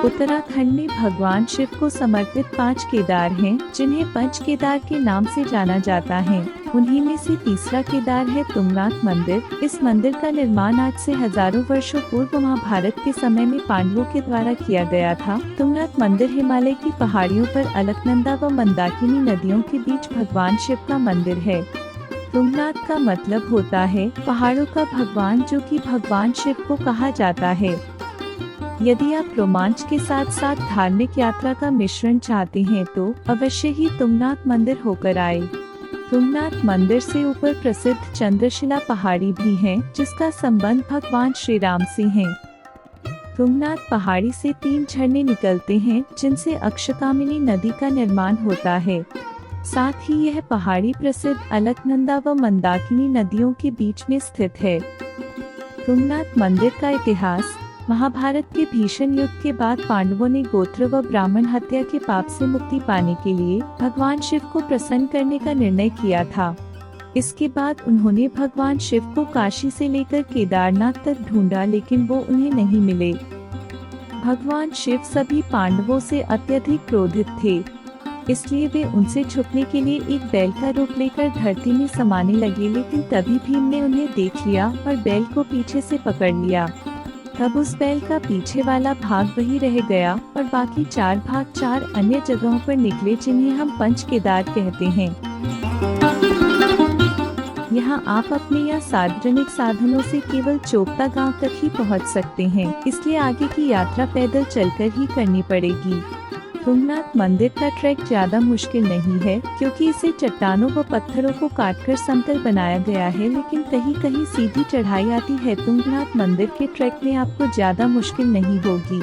उत्तराखंड में भगवान शिव को समर्पित 5 केदार हैं, जिन्हें पंच केदार के नाम से जाना जाता है। उन्हीं में से तीसरा केदार है तुंगनाथ मंदिर। इस मंदिर का निर्माण आज से हजारों वर्षों पूर्व महाभारत के समय में पांडवों के द्वारा किया गया था। तुंगनाथ मंदिर हिमालय की पहाड़ियों पर अलकनंदा व मंदाकिनी नदियों के बीच भगवान शिव का मंदिर है। तुंगनाथ का मतलब होता है पहाड़ों का भगवान, जो कि भगवान शिव को कहा जाता है। यदि आप रोमांच के साथ साथ धार्मिक यात्रा का मिश्रण चाहते हैं तो अवश्य ही तुंगनाथ मंदिर होकर आए। तुंगनाथ मंदिर से ऊपर प्रसिद्ध चंद्रशिला पहाड़ी भी है, जिसका संबंध भगवान श्री राम से है। तुंगनाथ पहाड़ी से 3 झरने निकलते हैं, जिनसे अक्षकामिनी नदी का निर्माण होता है। साथ ही यह पहाड़ी प्रसिद्ध अलकनंदा व मंदाकिनी नदियों के बीच में स्थित है। तुंगनाथ मंदिर का इतिहास: महाभारत के भीषण युद्ध के बाद पांडवों ने गोत्र व ब्राह्मण हत्या के पाप से मुक्ति पाने के लिए भगवान शिव को प्रसन्न करने का निर्णय किया था। इसके बाद उन्होंने भगवान शिव को काशी से लेकर केदारनाथ तक ढूंढा, लेकिन वो उन्हें नहीं मिले। भगवान शिव सभी पांडवों से अत्यधिक क्रोधित थे, इसलिए वे उनसे छुपने के लिए एक बैल का रूप लेकर धरती में समाने लगे, लेकिन तभी भीम ने उन्हें देख लिया और बैल को पीछे से पकड़ लिया। तब उस बैल का पीछे वाला भाग वही रह गया और बाकी 4 भाग 4 अन्य जगहों पर निकले, जिन्हें हम पंच केदार कहते हैं। यहाँ आप अपने या सार्वजनिक साधनों से केवल चोपता गांव तक ही पहुँच सकते हैं, इसलिए आगे की यात्रा पैदल चलकर ही करनी पड़ेगी। तुंगनाथ मंदिर का ट्रैक ज्यादा मुश्किल नहीं है, क्योंकि इसे चट्टानों व पत्थरों को काटकर समतल बनाया गया है, लेकिन कहीं कहीं सीधी चढ़ाई आती है। तुंगनाथ मंदिर के ट्रैक में आपको ज्यादा मुश्किल नहीं होगी।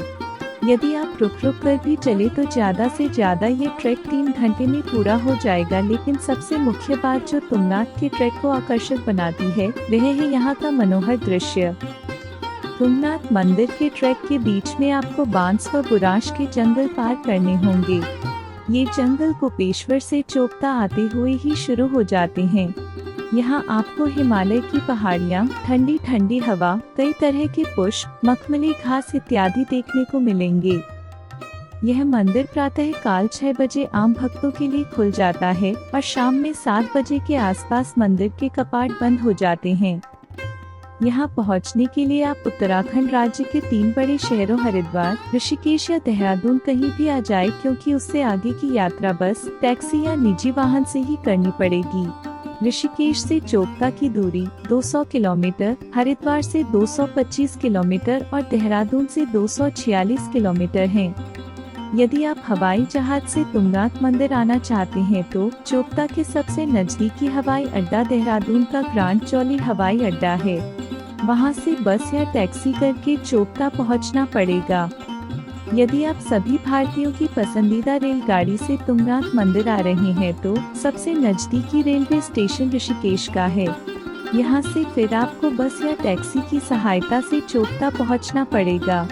यदि आप रुक कर भी चले तो ज्यादा से ज्यादा ये ट्रैक 3 घंटे में पूरा हो जाएगा। लेकिन सबसे मुख्य बात जो तुंगनाथ के ट्रैक को आकर्षक बनाती है, वह है यहाँ का मनोहर दृश्य। तुंगनाथ मंदिर के ट्रैक के बीच में आपको बांस व बुरांश के जंगल पार करने होंगे। ये जंगल गोपेश्वर से चोपता आते हुए ही शुरू हो जाते हैं। यहाँ आपको हिमालय की पहाड़ियाँ, ठंडी ठंडी हवा, कई तरह के पुष्प, मखमली घास इत्यादि देखने को मिलेंगे। यह मंदिर प्रातः काल 6 बजे आम भक्तों के लिए खुल जाता है और शाम में 7 बजे के आसपास मंदिर के कपाट बंद हो जाते हैं। यहाँ पहुँचने के लिए आप उत्तराखंड राज्य के 3 बड़े शहरों हरिद्वार, ऋषिकेश या देहरादून कहीं भी आ जाए, क्योंकि उससे आगे की यात्रा बस, टैक्सी या निजी वाहन से ही करनी पड़ेगी। ऋषिकेश से चोपता की दूरी 200 किलोमीटर, हरिद्वार से 225 किलोमीटर और देहरादून से 246 किलोमीटर है। यदि आप हवाई जहाज से तुंगनाथ मंदिर आना चाहते हैं तो चोपता के सबसे नजदीकी हवाई अड्डा देहरादून का ग्रांड चौली हवाई अड्डा है। वहां से बस या टैक्सी करके चोपता पहुंचना पड़ेगा। यदि आप सभी भारतीयों की पसंदीदा रेलगाड़ी से तुंगनाथ मंदिर आ रहे हैं तो सबसे नजदीकी रेलवे स्टेशन ऋषिकेश का है। यहां से फिर आपको बस या टैक्सी की सहायता से चोपता पहुंचना पड़ेगा।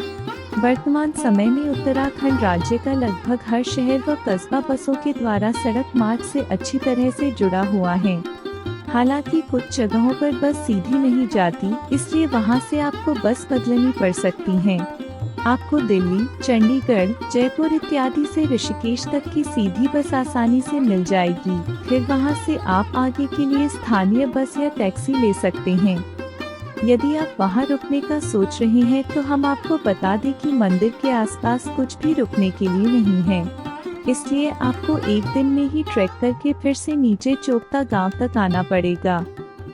वर्तमान समय में उत्तराखंड राज्य का लगभग हर शहर व कस्बा बसों के द्वारा सड़क मार्ग से अच्छी तरह से जुड़ा हुआ है। हालांकि कुछ जगहों पर बस सीधी नहीं जाती, इसलिए वहां से आपको बस बदलनी पड़ सकती है। आपको दिल्ली, चंडीगढ़, जयपुर इत्यादि से ऋषिकेश तक की सीधी बस आसानी से मिल जाएगी। फिर वहां से आप आगे के लिए स्थानीय बस या टैक्सी ले सकते हैं। यदि आप वहां रुकने का सोच रहे हैं तो हम आपको बता दें कि मंदिर के आसपास कुछ भी रुकने के लिए नहीं है, इसलिए आपको एक दिन में ही ट्रैक करके फिर से नीचे चोपता गांव तक आना पड़ेगा।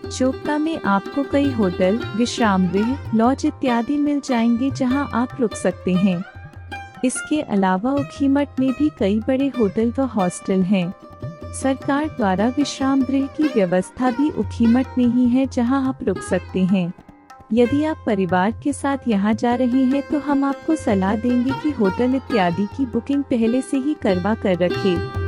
चोपता में आपको कई होटल, विश्राम गृह, लॉज इत्यादि मिल जाएंगे जहां आप रुक सकते हैं। इसके अलावा ऊखीमठ में भी कई बड़े होटल व हॉस्टल हैं। सरकार द्वारा विश्राम गृह की व्यवस्था भी ऊखीमठ में ही है, जहां आप रुक सकते हैं। यदि आप परिवार के साथ यहाँ जा रहे हैं तो हम आपको सलाह देंगे कि होटल इत्यादि की बुकिंग पहले से ही करवा कर रखें।